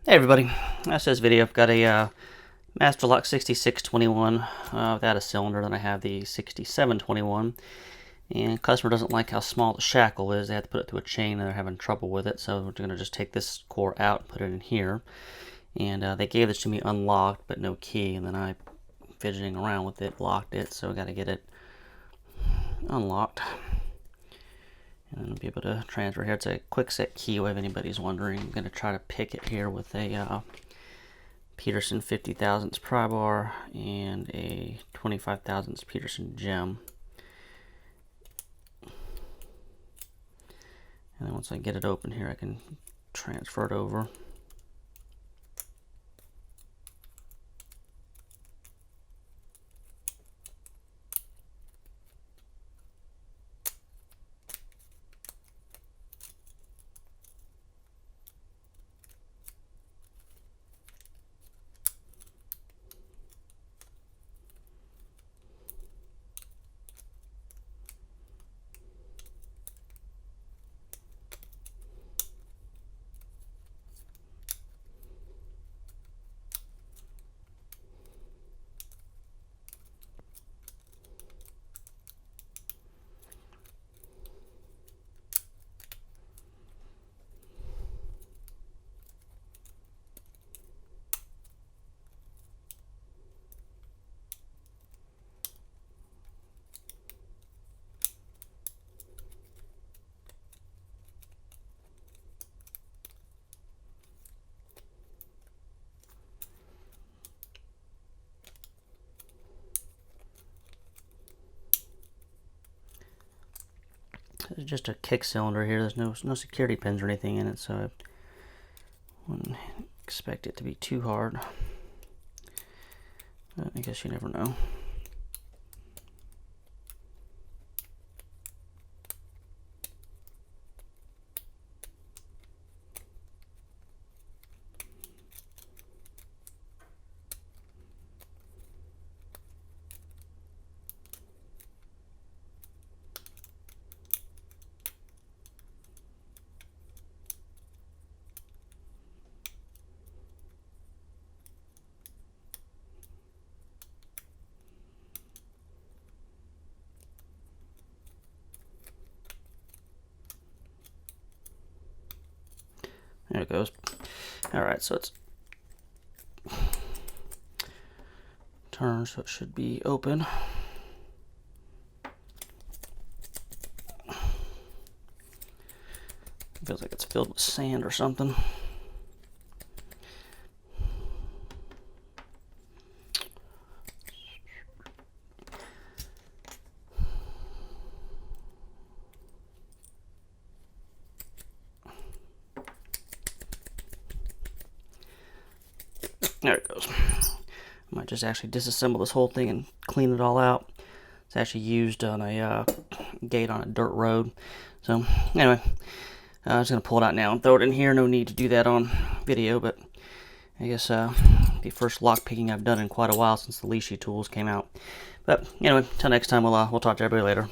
Hey everybody, that's this video. I've got a Master Lock 6621 without a cylinder. Then I have the 6721, and customer doesn't like how small the shackle is. They have to put it through a chain and they're having trouble with it, so we're going to just take this core out and put it in here. And they gave this to me unlocked but no key, and then I, fidgeting around with it, locked it, so I got to get it unlocked. And then I'll be able to transfer here. It's a quick set key, if anybody's wondering. I'm going to try to pick it here with a Peterson 50 thousandths pry bar and a 25 thousandths Peterson gem. And then once I get it open here, I can transfer it over. This is just a kick cylinder here. There's no security pins or anything in it, so I wouldn't expect it to be too hard. But I guess you never know. There it goes. Alright, so it's turned, so it should be open. Feels like it's filled with sand or something. There it goes. I might just actually disassemble this whole thing and clean it all out. It's actually used on a gate on a dirt road. So anyway, I'm just going to pull it out now and throw it in here. No need to do that on video, but I guess the first lock picking I've done in quite a while since the Leashy tools came out. But anyway, until next time, we'll talk to everybody later.